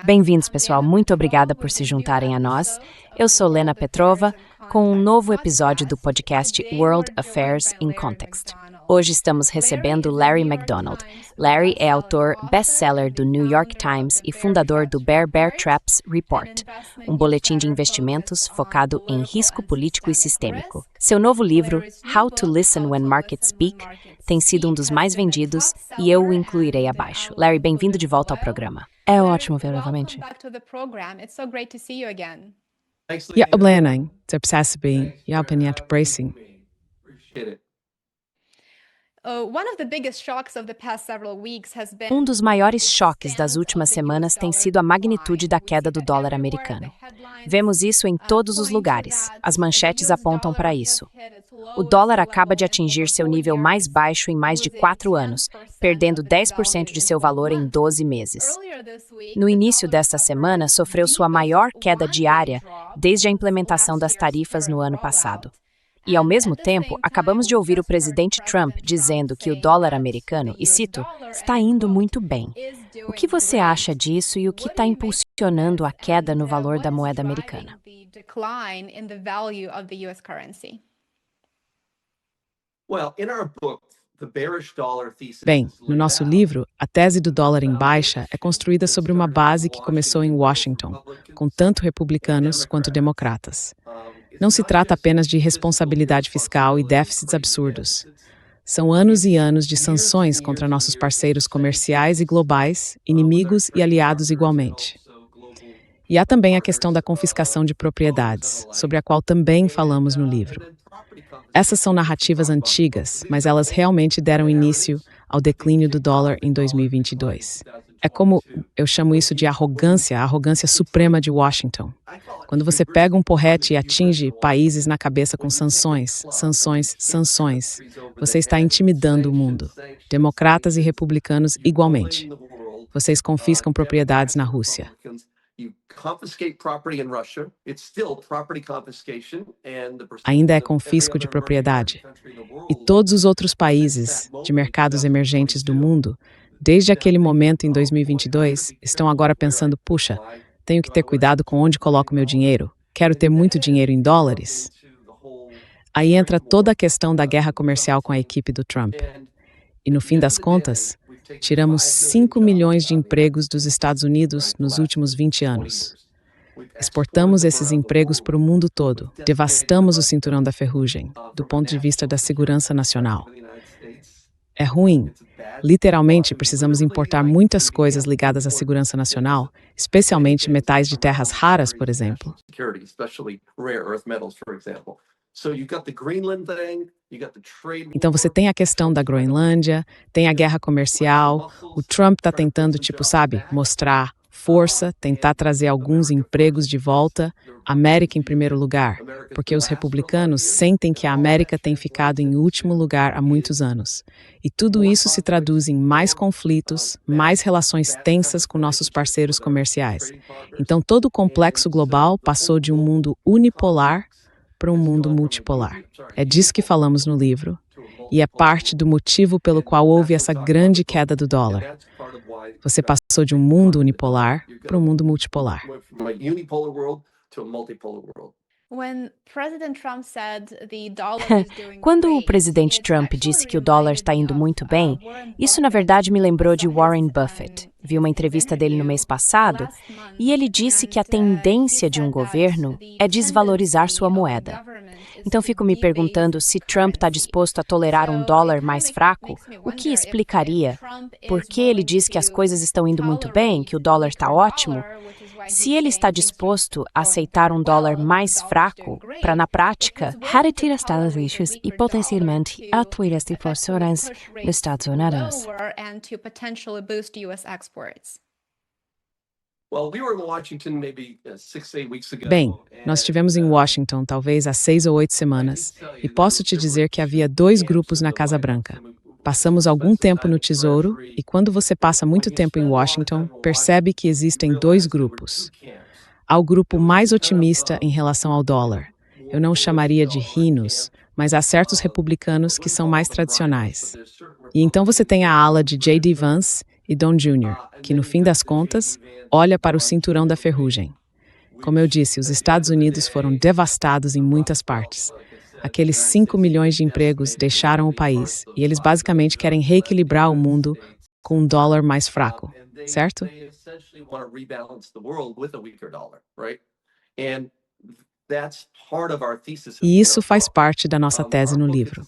Bem-vindos, pessoal. Muito obrigada por se juntarem a nós. Eu sou Lena Petrova, com um novo episódio do podcast World Affairs in Context. Hoje estamos recebendo Larry McDonald. Larry é autor best-seller do New York Times e fundador do Bear Traps Report, um boletim de investimentos focado em risco político e sistêmico. Seu novo livro, How to Listen When Markets Speak, tem sido um dos mais vendidos e eu o incluirei abaixo. Larry, bem-vindo de volta ao programa. É ótimo ver novamente. Ja, Lena, це обсесбі, я опинять bracing. Um dos maiores choques das últimas semanas tem sido a magnitude da queda do dólar americano. Vemos isso em todos os lugares. As manchetes apontam para isso. O dólar acaba de atingir seu nível mais baixo em mais de 4 anos, perdendo 10% de seu valor em 12 meses. No início desta semana, sofreu sua maior queda diária desde a implementação das tarifas no ano passado. E, ao mesmo tempo, acabamos de ouvir o presidente Trump dizendo que o dólar americano, e cito, está indo muito bem. O que você acha disso e o que está impulsionando a queda no valor da moeda americana? Bem, no nosso livro, a tese do dólar em baixa é construída sobre uma base que começou em Washington, com tanto republicanos quanto democratas. Não se trata apenas de responsabilidade fiscal e déficits absurdos. São anos e anos de sanções contra nossos parceiros comerciais e globais, inimigos e aliados igualmente. E há também a questão da confiscação de propriedades, sobre a qual também falamos no livro. Essas são narrativas antigas, mas elas realmente deram início ao declínio do dólar em 2022. É como, eu chamo isso de arrogância, a arrogância suprema de Washington. Quando você pega um porrete e atinge países na cabeça com sanções, sanções, sanções, você está intimidando o mundo. Democratas e republicanos igualmente. Vocês confiscam propriedades na Rússia. Ainda é confisco de propriedade. E todos os outros países de mercados emergentes do mundo, desde aquele momento em 2022, estão agora pensando, puxa, tenho que ter cuidado com onde coloco meu dinheiro. Quero ter muito dinheiro em dólares. Aí entra toda a questão da guerra comercial com a equipe do Trump. E no fim das contas, tiramos 5 milhões de empregos dos Estados Unidos nos últimos 20 anos. Exportamos esses empregos para o mundo todo. Devastamos o cinturão da ferrugem, do ponto de vista da segurança nacional. É ruim. Literalmente, precisamos importar muitas coisas ligadas à segurança nacional, especialmente metais de terras raras, por exemplo. Então você tem a questão da Groenlândia, tem a guerra comercial, o Trump está tentando, mostrar força, tentar trazer alguns empregos de volta, América em primeiro lugar, porque os republicanos sentem que a América tem ficado em último lugar há muitos anos. E tudo isso se traduz em mais conflitos, mais relações tensas com nossos parceiros comerciais. Então todo o complexo global passou de um mundo unipolar para um mundo multipolar. É disso que falamos no livro, e é parte do motivo pelo qual houve essa grande queda do dólar. Você passou de um mundo unipolar para um mundo multipolar. Quando o presidente Trump disse que o dólar está indo muito bem, isso na verdade me lembrou de Warren Buffett. Vi uma entrevista dele no mês passado e ele disse que a tendência de um governo é desvalorizar sua moeda. Então fico me perguntando se Trump está disposto a tolerar um dólar mais fraco, o que explicaria por que ele diz que as coisas estão indo muito bem, que o dólar está ótimo. Se ele está disposto a aceitar um dólar mais fraco, para na prática reduzir as taxas e potencialmente atrair as exportações dos Estados Unidos. Bem, nós estivemos em Washington talvez há 6 ou 8 semanas, e posso te dizer que havia 2 grupos na Casa Branca. Passamos algum tempo no Tesouro, e quando você passa muito tempo em Washington, percebe que existem 2 grupos. Há o grupo mais otimista em relação ao dólar. Eu não o chamaria de rinos, mas há certos republicanos que são mais tradicionais. E então você tem a ala de J.D. Vance e Don Jr., que no fim das contas, olha para o cinturão da ferrugem. Como eu disse, os Estados Unidos foram devastados em muitas partes. Aqueles 5 milhões de empregos deixaram o país e eles basicamente querem reequilibrar o mundo com um dólar mais fraco, certo? E isso faz parte da nossa tese no livro.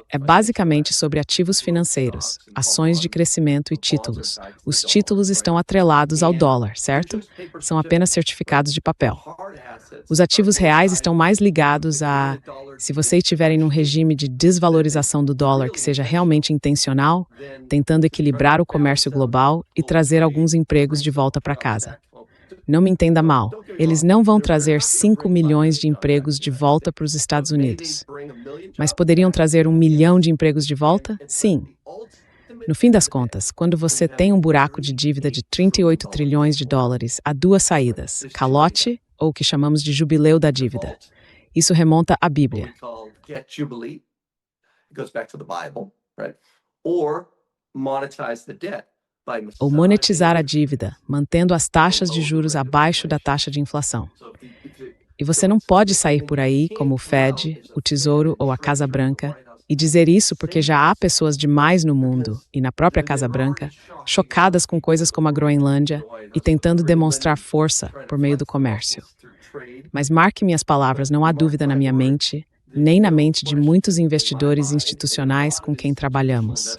É basicamente sobre ativos financeiros, ações de crescimento e títulos. Os títulos estão atrelados ao dólar, certo? São apenas certificados de papel. Os ativos reais estão mais ligados a, se você estiver em um regime de desvalorização do dólar que seja realmente intencional, tentando equilibrar o comércio global e trazer alguns empregos de volta para casa. Não me entenda mal, eles não vão trazer 5 milhões de empregos de volta para os Estados Unidos. Mas poderiam trazer 1 milhão de empregos de volta? Sim. No fim das contas, quando você tem um buraco de dívida de 38 trilhões de dólares, há duas saídas: calote ou o que chamamos de jubileu da dívida. Isso remonta à Bíblia. Ou monetizar a dívida, mantendo as taxas de juros abaixo da taxa de inflação. E você não pode sair por aí, como o Fed, o Tesouro ou a Casa Branca, e dizer isso porque já há pessoas demais no mundo, e na própria Casa Branca, chocadas com coisas como a Groenlândia e tentando demonstrar força por meio do comércio. Mas marque minhas palavras, não há dúvida na minha mente, nem na mente de muitos investidores institucionais com quem trabalhamos.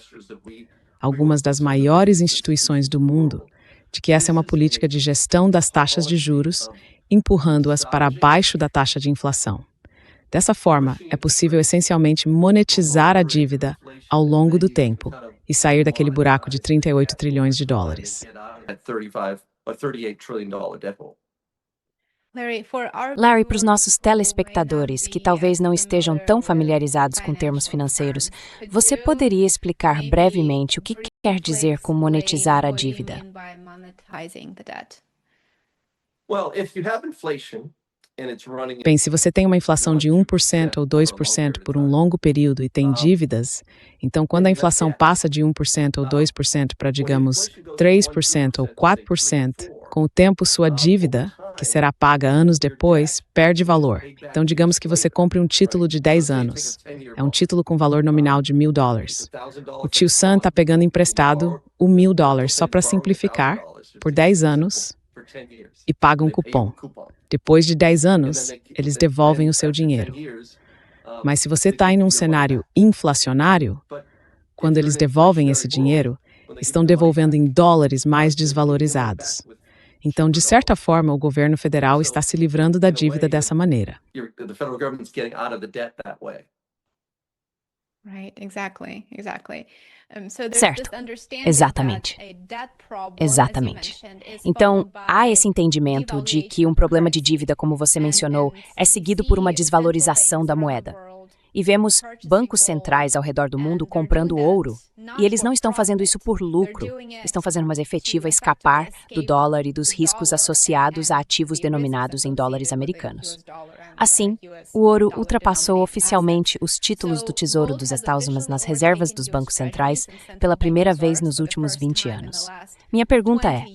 Algumas das maiores instituições do mundo, de que essa é uma política de gestão das taxas de juros, empurrando-as para abaixo da taxa de inflação. Dessa forma, é possível essencialmente monetizar a dívida ao longo do tempo e sair daquele buraco de 38 trilhões de dólares. Larry, para os nossos telespectadores que talvez não estejam tão familiarizados com termos financeiros, você poderia explicar brevemente o que quer dizer com monetizar a dívida? Bem, se você tem uma inflação de 1% ou 2% por um longo período e tem dívidas, então quando a inflação passa de 1% ou 2% para, digamos, 3% ou 4%, com o tempo sua dívida, que será paga anos depois, perde valor. Então, digamos que você compre um título de 10 anos. É um título com valor nominal de $1.000. O tio Sam está pegando emprestado o $1.000, só para simplificar, por 10 anos, e paga um cupom. Depois de 10 anos, eles devolvem o seu dinheiro. Mas se você está em um cenário inflacionário, quando eles devolvem esse dinheiro, estão devolvendo em dólares mais desvalorizados. Então, de certa forma, o governo federal está se livrando da dívida dessa maneira. Certo, exatamente. Exatamente. Então, há esse entendimento de que um problema de dívida, como você mencionou, é seguido por uma desvalorização da moeda. E vemos bancos centrais ao redor do mundo comprando ouro, e eles não estão fazendo isso por lucro, estão fazendo mais efetiva escapar do dólar e dos riscos associados a ativos denominados em dólares americanos. Assim, o ouro ultrapassou oficialmente os títulos do Tesouro dos Estados Unidos nas reservas dos bancos centrais pela primeira vez nos últimos 20 anos. Minha pergunta é,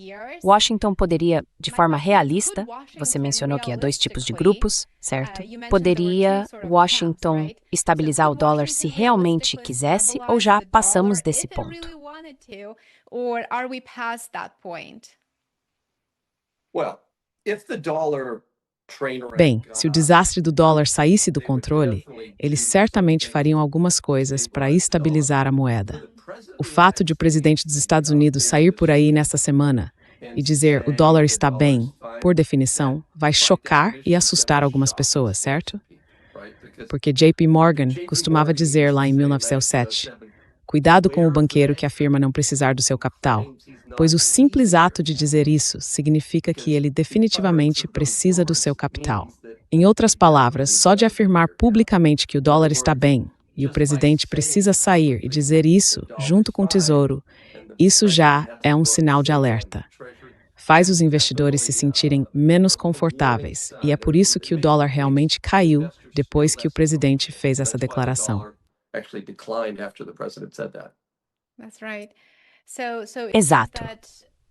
Washington poderia, de forma realista, você mencionou que há dois tipos de grupos, certo? Poderia Washington estabilizar o dólar se realmente quisesse ou já passamos desse ponto? Bem, se o desastre do dólar saísse do controle, eles certamente fariam algumas coisas para estabilizar a moeda. O fato de o presidente dos Estados Unidos sair por aí nesta semana e dizer o dólar está bem, por definição, vai chocar e assustar algumas pessoas, certo? Porque JP Morgan costumava dizer lá em 1907, cuidado com o banqueiro que afirma não precisar do seu capital, pois o simples ato de dizer isso significa que ele definitivamente precisa do seu capital. Em outras palavras, só de afirmar publicamente que o dólar está bem e o presidente precisa sair e dizer isso junto com o Tesouro, isso já é um sinal de alerta. Faz os investidores se sentirem menos confortáveis e é por isso que o dólar realmente caiu depois que o presidente fez essa declaração. Exato.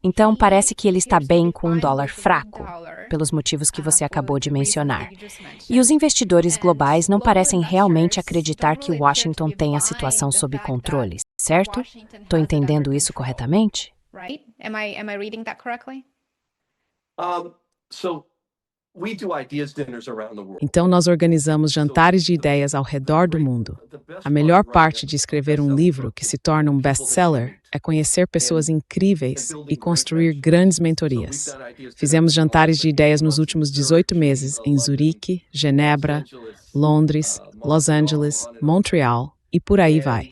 Então, parece que ele está bem com um dólar fraco, pelos motivos que você acabou de mencionar. E os investidores globais não parecem realmente acreditar que Washington tem a situação sob controle, certo? Estou entendendo isso corretamente? Então, nós organizamos jantares de ideias ao redor do mundo. A melhor parte de escrever um livro que se torna um best-seller é conhecer pessoas incríveis e construir grandes mentorias. Fizemos jantares de ideias nos últimos 18 meses em Zurique, Genebra, Londres, Los Angeles, Montreal e por aí vai.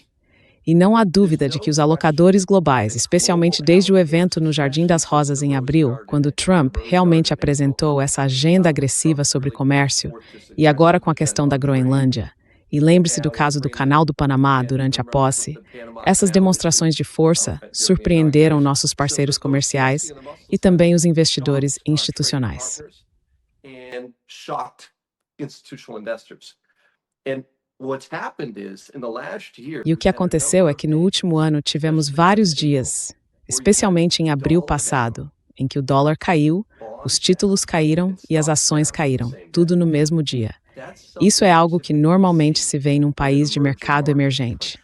E não há dúvida de que os alocadores globais, especialmente desde o evento no Jardim das Rosas em abril, quando Trump realmente apresentou essa agenda agressiva sobre comércio, e agora com a questão da Groenlândia, e lembre-se do caso do Canal do Panamá durante a posse, essas demonstrações de força surpreenderam nossos parceiros comerciais e também os investidores institucionais. E o que aconteceu é que no último ano tivemos vários dias, especialmente em abril passado, em que o dólar caiu, os títulos caíram e as ações caíram, tudo no mesmo dia. Isso é algo que normalmente se vê em um país de mercado emergente.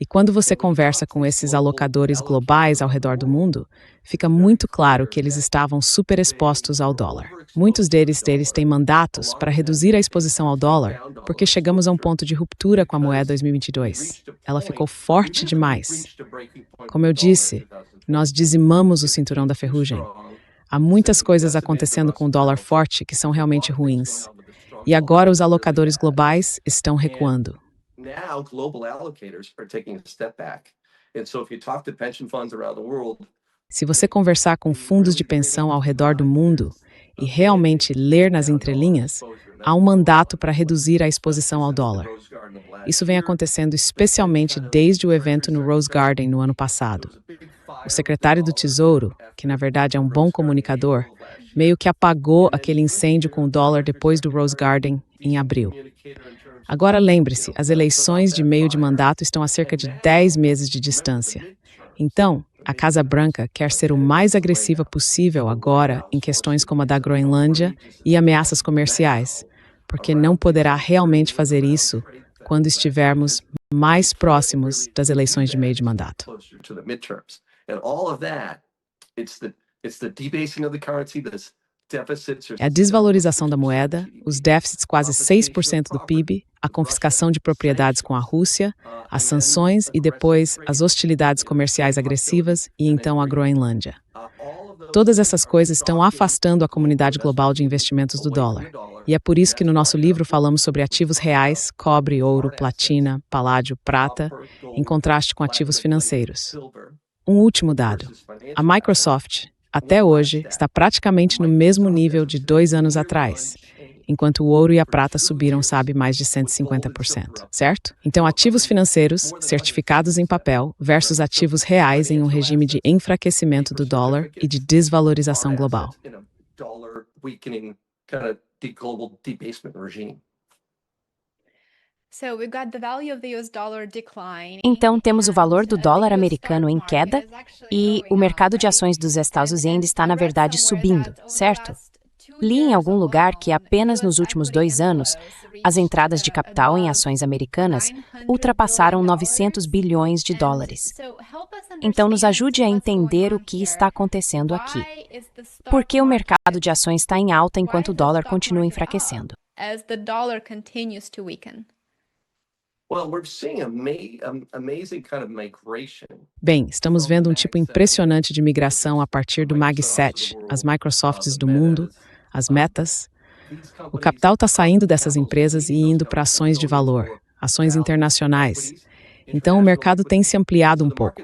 E quando você conversa com esses alocadores globais ao redor do mundo, fica muito claro que eles estavam super expostos ao dólar. Muitos deles têm mandatos para reduzir a exposição ao dólar, porque chegamos a um ponto de ruptura com a moeda 2022. Ela ficou forte demais. Como eu disse, nós dizimamos o cinturão da ferrugem. Há muitas coisas acontecendo com o dólar forte que são realmente ruins. E agora os alocadores globais estão recuando. Now global allocators are taking a step back. And so if you talk to pension funds around the world, se você conversar com fundos de pensão ao redor do mundo e realmente ler nas entrelinhas, há um mandato para reduzir a exposição ao dólar. Isso vem acontecendo especialmente desde o evento no Rose Garden no ano passado. O secretário do Tesouro, que na verdade é um bom comunicador, meio que apagou aquele incêndio com o dólar depois do Rose Garden em abril. Agora lembre-se, as eleições de meio de mandato estão a cerca de 10 meses de distância. Então, a Casa Branca quer ser o mais agressiva possível agora em questões como a da Groenlândia e ameaças comerciais, porque não poderá realmente fazer isso quando estivermos mais próximos das eleições de meio de mandato. É a desvalorização da moeda, os déficits quase 6% do PIB, a confiscação de propriedades com a Rússia, as sanções e depois as hostilidades comerciais agressivas e então a Groenlândia. Todas essas coisas estão afastando a comunidade global de investimentos do dólar. E é por isso que no nosso livro falamos sobre ativos reais, cobre, ouro, platina, paládio, prata, em contraste com ativos financeiros. Um último dado. A Microsoft, até hoje, está praticamente no mesmo nível de 2 anos atrás, enquanto o ouro e a prata subiram, mais de 150%, certo? Então, ativos financeiros, certificados em papel, versus ativos reais em um regime de enfraquecimento do dólar e de desvalorização global. Então, temos o valor do dólar americano em queda e o mercado de ações dos Estados Unidos está, na verdade, subindo, certo? Li em algum lugar que apenas nos últimos 2 anos, as entradas de capital em ações americanas ultrapassaram 900 bilhões de dólares. Então, nos ajude a entender o que está acontecendo aqui. Por que o mercado de ações está em alta enquanto o dólar continua enfraquecendo? Bem, estamos vendo um tipo impressionante de migração a partir do Mag 7, as Microsofts do mundo, as Metas. O capital está saindo dessas empresas e indo para ações de valor, ações internacionais. Então, o mercado tem se ampliado um pouco.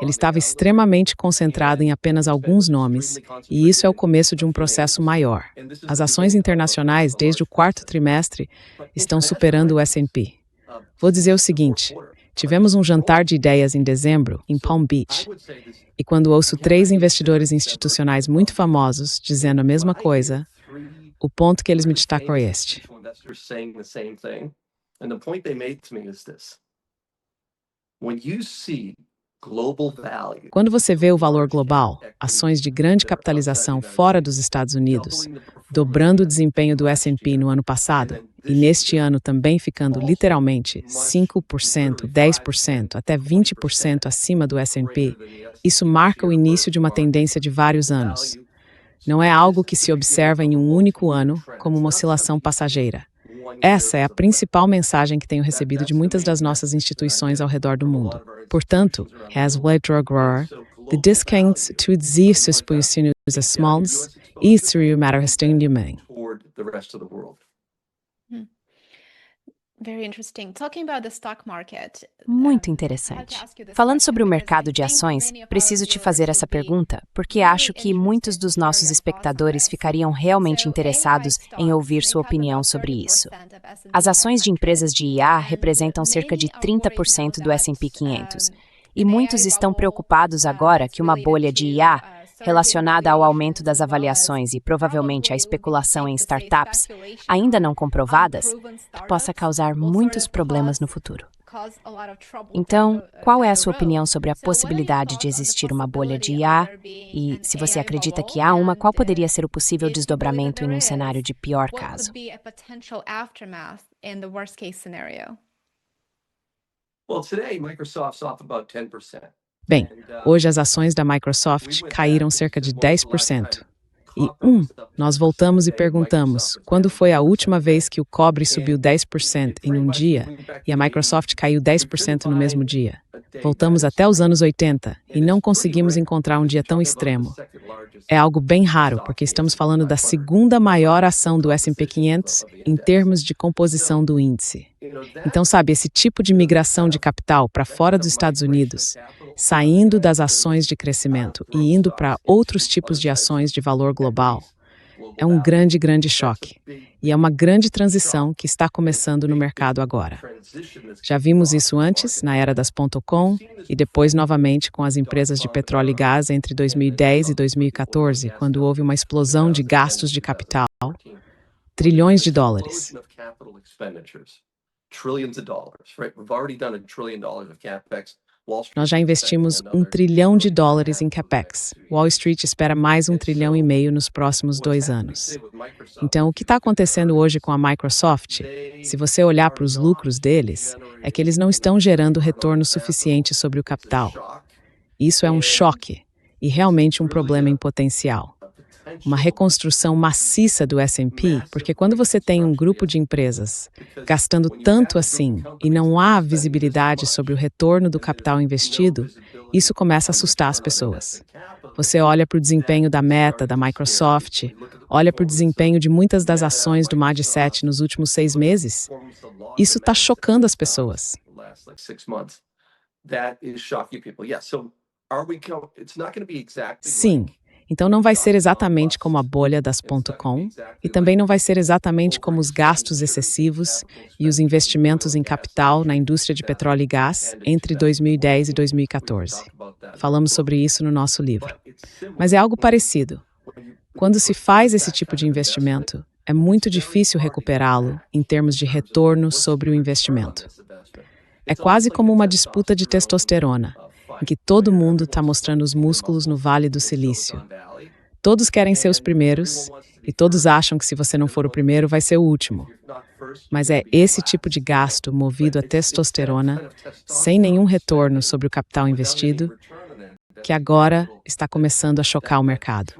Ele estava extremamente concentrado em apenas alguns nomes, e isso é o começo de um processo maior. As ações internacionais, desde o 4º trimestre, estão superando o S&P. Vou dizer o seguinte, tivemos um jantar de ideias em dezembro, em Palm Beach, e quando ouço 3 investidores institucionais muito famosos dizendo a mesma coisa, o ponto que eles me destacam é este. Quando você vê o valor global, ações de grande capitalização fora dos Estados Unidos, dobrando o desempenho do S&P no ano passado, e neste ano também ficando literalmente 5%, 10%, até 20% acima do S&P, isso marca o início de uma tendência de vários anos. Não é algo que se observa em um único ano, como uma oscilação passageira. Essa é a principal mensagem que tenho recebido de muitas das nossas instituições ao redor do mundo. Portanto, det kan utses på as smalls e through Muito interessante. Falando sobre o mercado de ações, preciso te fazer essa pergunta, porque acho que muitos dos nossos espectadores ficariam realmente interessados em ouvir sua opinião sobre isso. As ações de empresas de IA representam cerca de 30% do S&P 500, e muitos estão preocupados agora que uma bolha de IA, relacionada ao aumento das avaliações e provavelmente à especulação em startups ainda não comprovadas, possa causar muitos problemas no futuro. Então, qual é a sua opinião sobre a possibilidade de existir uma bolha de IA? E, se você acredita que há uma, qual poderia ser o possível desdobramento em um cenário de pior caso? Bem, hoje as ações da Microsoft caíram cerca de 10%. E, nós voltamos e perguntamos, quando foi a última vez que o cobre subiu 10% em um dia e a Microsoft caiu 10% no mesmo dia? Voltamos até os anos 80 e não conseguimos encontrar um dia tão extremo. É algo bem raro, porque estamos falando da segunda maior ação do S&P 500 em termos de composição do índice. Então, sabe, esse tipo de migração de capital para fora dos Estados Unidos, saindo das ações de crescimento e indo para outros tipos de ações de valor global, é um grande, grande choque. E é uma grande transição que está começando no mercado agora. Já vimos isso antes, na era das .com, e depois novamente com as empresas de petróleo e gás entre 2010 e 2014, quando houve uma explosão de gastos de capital, trilhões de dólares. Nós já investimos $1 trilhão em CapEx. Wall Street espera mais $1,5 trilhão nos próximos 2 anos. Então, o que está acontecendo hoje com a Microsoft, se você olhar para os lucros deles, é que eles não estão gerando retorno suficiente sobre o capital. Isso é um choque e realmente um problema em potencial. Uma reconstrução maciça do S&P, porque quando você tem um grupo de empresas gastando tanto assim e não há visibilidade sobre o retorno do capital investido, isso começa a assustar as pessoas. Você olha para o desempenho da Meta, da Microsoft, olha para o desempenho de muitas das ações do Mag 7 nos últimos 6 meses, isso está chocando as pessoas. Sim. Então não vai ser exatamente como a bolha das .com e também não vai ser exatamente como os gastos excessivos e os investimentos em capital na indústria de petróleo e gás entre 2010 e 2014. Falamos sobre isso no nosso livro. Mas é algo parecido. Quando se faz esse tipo de investimento, é muito difícil recuperá-lo em termos de retorno sobre o investimento. É quase como uma disputa de testosterona, em que todo mundo está mostrando os músculos no Vale do Silício. Todos querem ser os primeiros e todos acham que se você não for o primeiro, vai ser o último. Mas é esse tipo de gasto movido a testosterona, sem nenhum retorno sobre o capital investido, que agora está começando a chocar o mercado.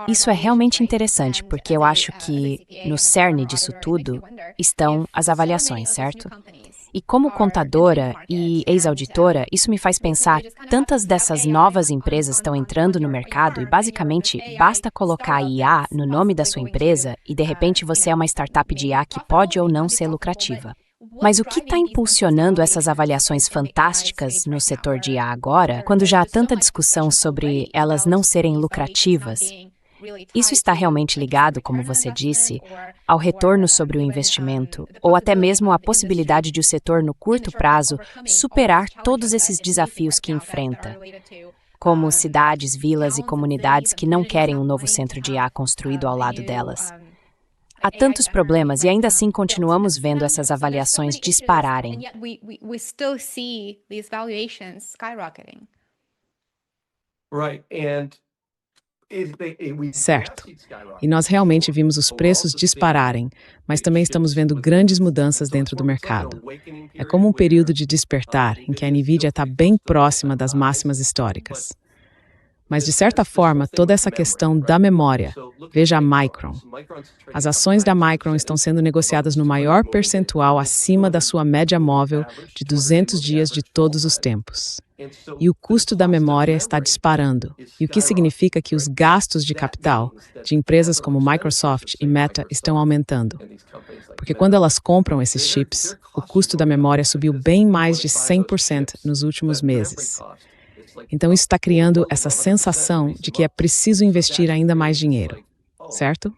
Isso é realmente interessante, porque eu acho que no cerne disso tudo estão as avaliações, certo? E como contadora e ex-auditora, isso me faz pensar, tantas dessas novas empresas estão entrando no mercado e basicamente basta colocar IA no nome da sua empresa e de repente você é uma startup de IA que pode ou não ser lucrativa. Mas o que está impulsionando essas avaliações fantásticas no setor de IA agora, quando já há tanta discussão sobre elas não serem lucrativas? Isso está realmente ligado, como você disse, ao retorno sobre o investimento, ou até mesmo à possibilidade de o setor, no curto prazo, superar todos esses desafios que enfrenta, como cidades, vilas e comunidades que não querem um novo centro de IA construído ao lado delas. Há tantos problemas e ainda assim continuamos vendo essas avaliações dispararem. Certo. E nós realmente vimos os preços dispararem, mas também estamos vendo grandes mudanças dentro do mercado. É como um período de despertar em que a Nvidia está bem próxima das máximas históricas. Mas, de certa forma, toda essa questão da memória, veja a Micron. As ações da Micron estão sendo negociadas no maior percentual acima da sua média móvel de 200 dias de todos os tempos. E o custo da memória está disparando, e o que significa que os gastos de capital de empresas como Microsoft e Meta estão aumentando. Porque quando elas compram esses chips, o custo da memória subiu bem mais de 100% nos últimos meses. Então isso está criando essa sensação de que é preciso investir ainda mais dinheiro, certo?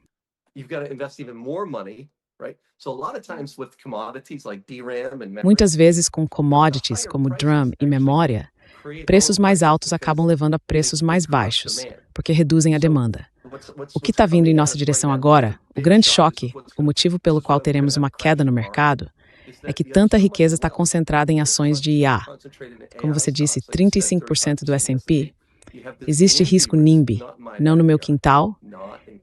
Muitas vezes com commodities como DRAM e memória, preços mais altos acabam levando a preços mais baixos, porque reduzem a demanda. O que está vindo em nossa direção agora, o grande choque, o motivo pelo qual teremos uma queda no mercado, é que tanta riqueza está concentrada em ações de IA. Como você disse, 35% do S&P. Existe risco NIMBY, não no meu quintal,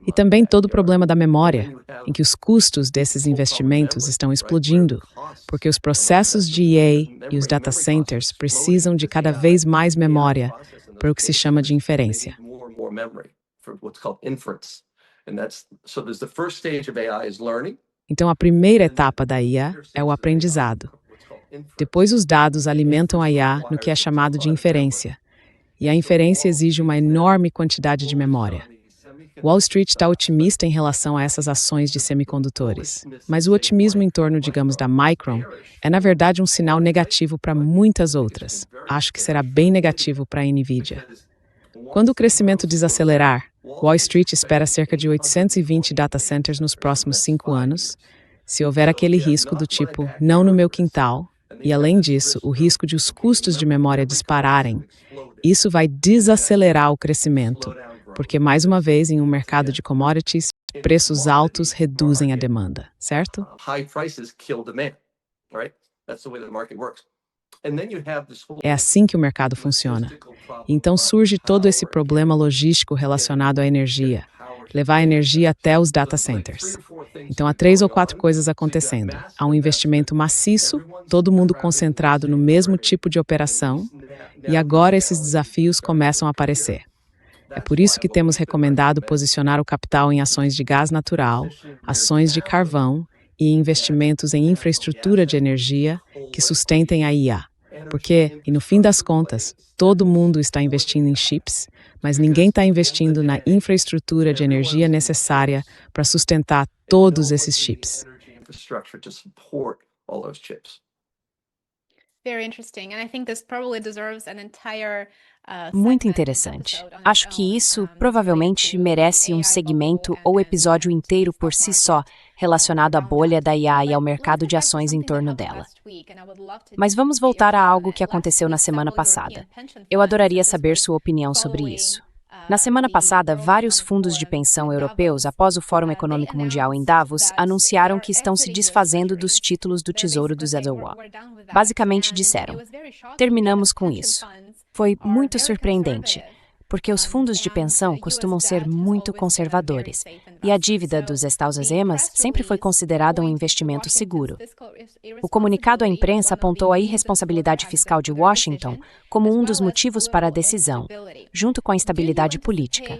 e também todo o problema da memória, em que os custos desses investimentos estão explodindo, porque os processos de IA e os data centers precisam de cada vez mais memória para o que se chama de inferência. Então, a primeira etapa da IA é o aprendizado. Depois, os dados alimentam a IA no que é chamado de inferência. E a inferência exige uma enorme quantidade de memória. Wall Street está otimista em relação a essas ações de semicondutores. Mas o otimismo em torno, digamos, da Micron é, na verdade, um sinal negativo para muitas outras. Acho que será bem negativo para a Nvidia. Quando o crescimento desacelerar, Wall Street espera cerca de 820 data centers nos próximos 5 anos, se houver aquele risco do tipo, não no meu quintal, e além disso, o risco de os custos de memória dispararem, isso vai desacelerar o crescimento, porque, mais uma vez, em um mercado de commodities, preços altos reduzem a demanda, certo? É assim que o mercado funciona. Então surge todo esse problema logístico relacionado à energia, levar a energia até os data centers. Então há 3 ou 4 coisas acontecendo. Há um investimento maciço, todo mundo concentrado no mesmo tipo de operação, e agora esses desafios começam a aparecer. É por isso que temos recomendado posicionar o capital em ações de gás natural, ações de carvão e investimentos em infraestrutura de energia que sustentem a IA. Porque, e no fim das contas, todo mundo está investindo em chips, mas ninguém está investindo na infraestrutura de energia necessária para sustentar todos esses chips. Muito interessante. Acho que isso provavelmente merece um segmento ou episódio inteiro por si só, relacionado à bolha da IA e ao mercado de ações em torno dela. Mas vamos voltar a algo que aconteceu na semana passada. Eu adoraria saber sua opinião sobre isso. Na semana passada, vários fundos de pensão europeus, após o Fórum Econômico Mundial em Davos, anunciaram que estão se desfazendo dos títulos do Tesouro do ZWO. Basicamente disseram, terminamos com isso. Foi muito surpreendente, porque os fundos de pensão costumam ser muito conservadores, e a dívida dos Estados-Emas sempre foi considerada um investimento seguro. O comunicado à imprensa apontou a irresponsabilidade fiscal de Washington como um dos motivos para a decisão, junto com a instabilidade política.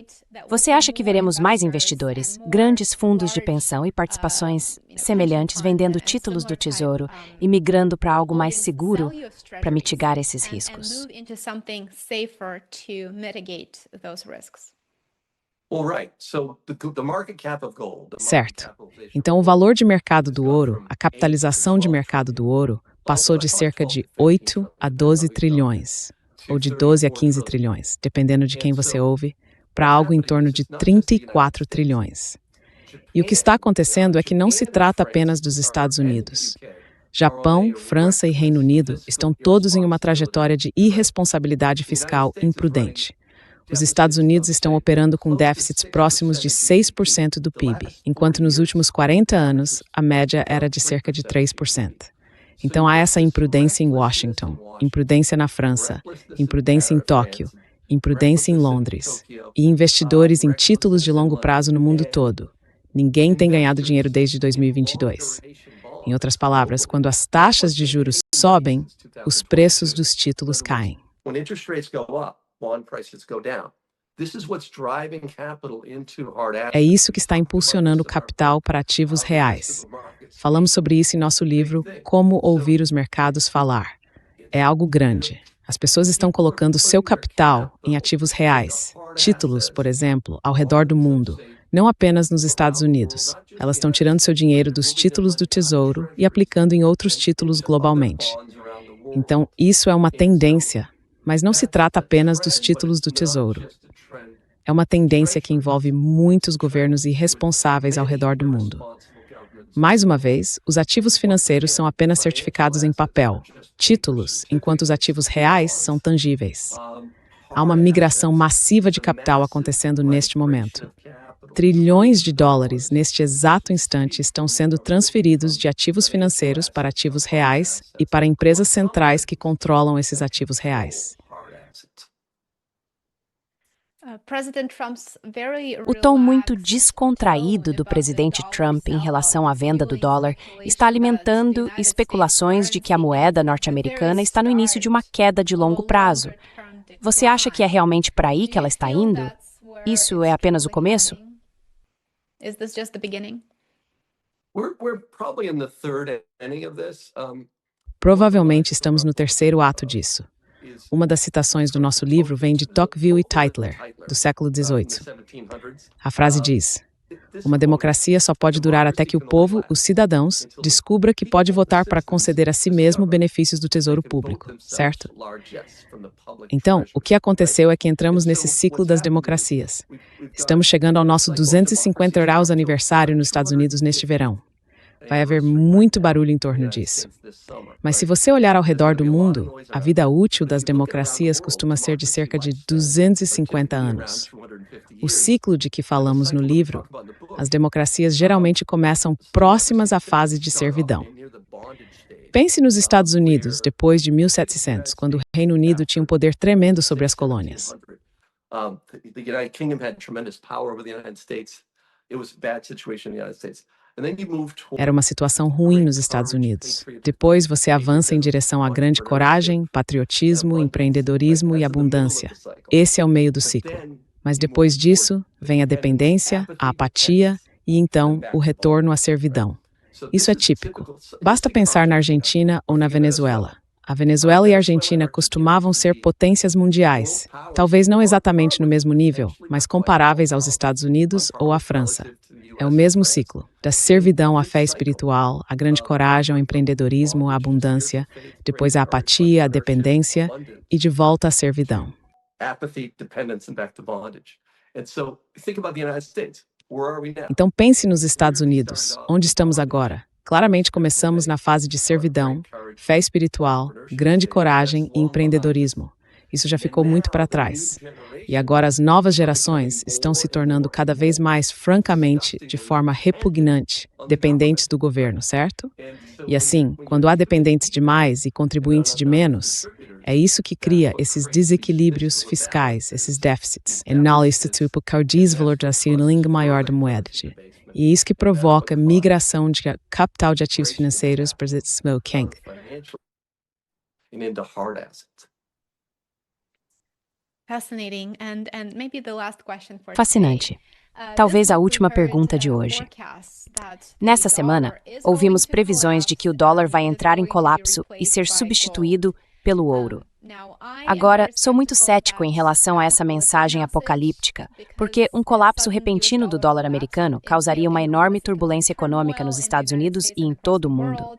Você acha que veremos mais investidores, grandes fundos de pensão e participações semelhantes vendendo títulos do Tesouro e migrando para algo mais seguro para mitigar esses riscos? Certo. Então, o valor de mercado do ouro, a capitalização de mercado do ouro, passou de cerca de 8 a 12 trilhões, ou de 12 a 15 trilhões, dependendo de quem você ouve, para algo em torno de 34 trilhões. E o que está acontecendo é que não se trata apenas dos Estados Unidos. Japão, França e Reino Unido estão todos em uma trajetória de irresponsabilidade fiscal imprudente. Os Estados Unidos estão operando com déficits próximos de 6% do PIB, enquanto nos últimos 40 anos a média era de cerca de 3%. Então há essa imprudência em Washington, imprudência na França, imprudência em Tóquio, imprudência em Londres e investidores em títulos de longo prazo no mundo todo. Ninguém tem ganhado dinheiro desde 2022. Em outras palavras, quando as taxas de juros sobem, os preços dos títulos caem. É isso que está impulsionando o capital para ativos reais. Falamos sobre isso em nosso livro Como Ouvir os Mercados Falar. É algo grande. As pessoas estão colocando seu capital em ativos reais, títulos, por exemplo, ao redor do mundo, não apenas nos Estados Unidos. Elas estão tirando seu dinheiro dos títulos do Tesouro e aplicando em outros títulos globalmente. Então, isso é uma tendência, mas não se trata apenas dos títulos do Tesouro. É uma tendência que envolve muitos governos irresponsáveis ao redor do mundo. Mais uma vez, os ativos financeiros são apenas certificados em papel, títulos, enquanto os ativos reais são tangíveis. Há uma migração massiva de capital acontecendo neste momento. Trilhões de dólares, neste exato instante, estão sendo transferidos de ativos financeiros para ativos reais e para empresas centrais que controlam esses ativos reais. O tom muito descontraído do presidente Trump em relação à venda do dólar está alimentando especulações de que a moeda norte-americana está no início de uma queda de longo prazo. Você acha que é realmente para aí que ela está indo? Isso é apenas o começo? Provavelmente estamos no terceiro ato disso. Uma das citações do nosso livro vem de Tocqueville e Tytler, do século XVIII. A frase diz: uma democracia só pode durar até que o povo, os cidadãos, descubra que pode votar para conceder a si mesmo benefícios do tesouro público, certo? Então, o que aconteceu é que entramos nesse ciclo das democracias. Estamos chegando ao nosso 250º aniversário nos Estados Unidos neste verão. Vai haver muito barulho em torno disso. Mas se você olhar ao redor do mundo, a vida útil das democracias costuma ser de cerca de 250 anos. O ciclo de que falamos no livro, as democracias geralmente começam próximas à fase de servidão. Pense nos Estados Unidos, depois de 1700, quando o Reino Unido tinha um poder tremendo sobre as colônias. Era uma situação ruim nos Estados Unidos. Depois você avança em direção à grande coragem, patriotismo, empreendedorismo e abundância. Esse é o meio do ciclo. Mas depois disso, vem a dependência, a apatia e então o retorno à servidão. Isso é típico. Basta pensar na Argentina ou na Venezuela. A Venezuela e a Argentina costumavam ser potências mundiais, talvez não exatamente no mesmo nível, mas comparáveis aos Estados Unidos ou à França. É o mesmo ciclo, da servidão à fé espiritual, à grande coragem, ao empreendedorismo, à abundância, depois à apatia, à dependência e de volta à servidão. Então pense nos Estados Unidos, onde estamos agora. Claramente começamos na fase de servidão, fé espiritual, grande coragem e empreendedorismo. Isso já ficou muito para trás. E agora as novas gerações estão se tornando cada vez mais, francamente, de forma repugnante, dependentes do governo, certo? E assim, quando há dependentes demais e contribuintes de menos, é isso que cria esses desequilíbrios fiscais, esses déficits. Por causa da desvalorização maior da moeda. E é isso que provoca migração de capital de ativos financeiros para o smoking. Fascinante. Talvez a última pergunta de hoje. Nessa semana, ouvimos previsões de que o dólar vai entrar em colapso e ser substituído pelo ouro. Agora, sou muito cético em relação a essa mensagem apocalíptica, porque um colapso repentino do dólar americano causaria uma enorme turbulência econômica nos Estados Unidos e em todo o mundo.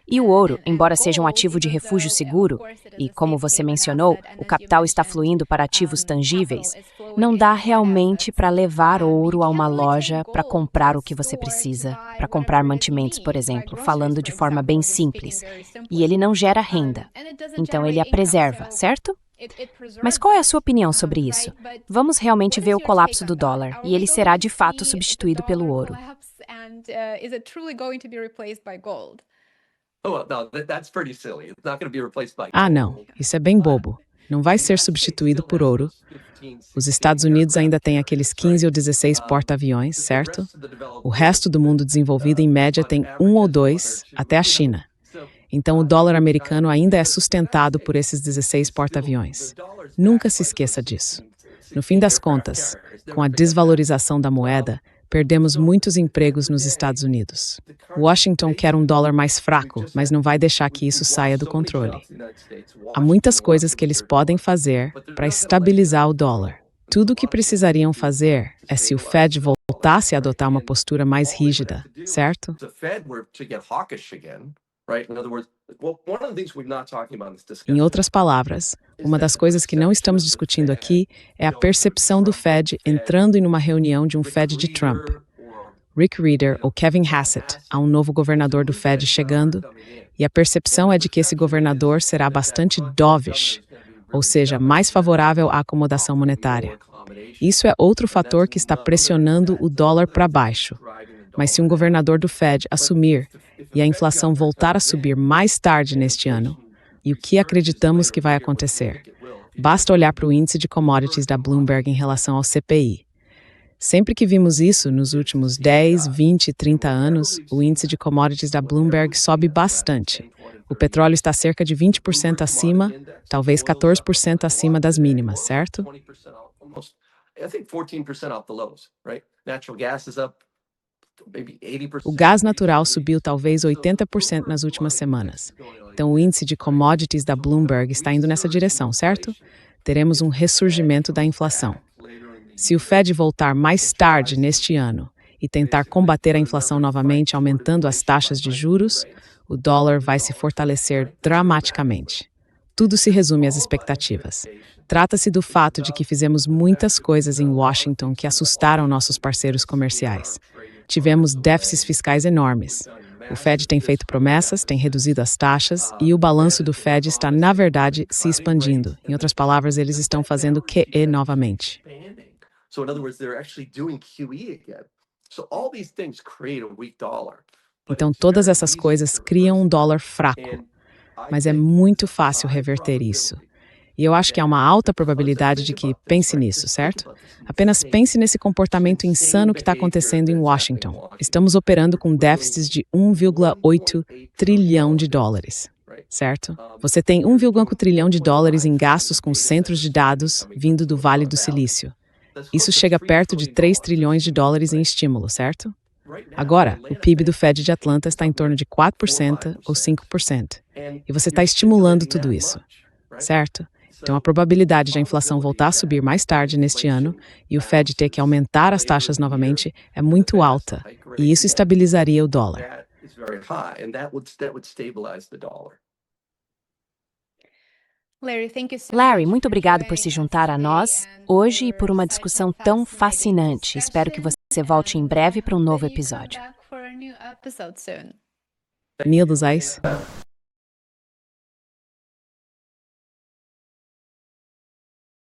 E o ouro, embora seja um ativo de refúgio seguro, e como você mencionou, o capital está fluindo para ativos tangíveis, não dá realmente para levar ouro a uma loja para comprar o que você precisa, para comprar mantimentos, por exemplo, falando de forma bem simples. E ele não gera renda, então ele a preserva, certo? Mas qual é a sua opinião sobre isso? Vamos realmente ver o colapso do dólar, e ele será de fato substituído pelo ouro. Ah, não, isso é bem bobo. Não vai ser substituído por ouro. Os Estados Unidos ainda têm aqueles 15 ou 16 porta-aviões, certo? O resto do mundo desenvolvido, em média, tem 1 ou 2, até a China. Então, o dólar americano ainda é sustentado por esses 16 porta-aviões. Nunca se esqueça disso. No fim das contas, com a desvalorização da moeda, perdemos muitos empregos nos Estados Unidos. Washington quer um dólar mais fraco, mas não vai deixar que isso saia do controle. Há muitas coisas que eles podem fazer para estabilizar o dólar. Tudo o que precisariam fazer é se o Fed voltasse a adotar uma postura mais rígida, certo? Em outras palavras, uma das coisas que não estamos discutindo aqui é a percepção do Fed entrando em uma reunião de um Fed de Trump. Rick Rieder ou Kevin Hassett, há um novo governador do Fed chegando, e a percepção é de que esse governador será bastante dovish, ou seja, mais favorável à acomodação monetária. Isso é outro fator que está pressionando o dólar para baixo. Mas se um governador do Fed assumir e a inflação voltar a subir mais tarde neste ano, e o que acreditamos que vai acontecer? Basta olhar para o índice de commodities da Bloomberg em relação ao CPI. Sempre que vimos isso nos últimos 10, 20, 30 anos, o índice de commodities da Bloomberg sobe bastante. O petróleo está cerca de 20% acima, talvez 14% acima das mínimas, certo? O gás natural subiu talvez 80% nas últimas semanas. Então, o índice de commodities da Bloomberg está indo nessa direção, certo? Teremos um ressurgimento da inflação. Se o Fed voltar mais tarde neste ano e tentar combater a inflação novamente, aumentando as taxas de juros, o dólar vai se fortalecer dramaticamente. Tudo se resume às expectativas. Trata-se do fato de que fizemos muitas coisas em Washington que assustaram nossos parceiros comerciais. Tivemos déficits fiscais enormes. O Fed tem feito promessas, tem reduzido as taxas e o balanço do Fed está, na verdade, se expandindo. Em outras palavras, eles estão fazendo QE novamente. Então, todas essas coisas criam um dólar fraco, mas é muito fácil reverter isso. E eu acho que há uma alta probabilidade de que pense nisso, certo? Apenas pense nesse comportamento insano que está acontecendo em Washington. Estamos operando com déficits de 1,8 trilhão de dólares, certo? Você tem 1,1 trilhão de dólares em gastos com centros de dados vindo do Vale do Silício. Isso chega perto de 3 trilhões de dólares em estímulo, certo? Agora, o PIB do Fed de Atlanta está em torno de 4% ou 5%. E você está estimulando tudo isso, certo? Então, a probabilidade de a inflação voltar a subir mais tarde neste ano e o Fed ter que aumentar as taxas novamente é muito alta, e isso estabilizaria o dólar. Larry, muito obrigado por se juntar a nós hoje e por uma discussão tão fascinante. Espero que você volte em breve para um novo episódio. Neil dos Ais.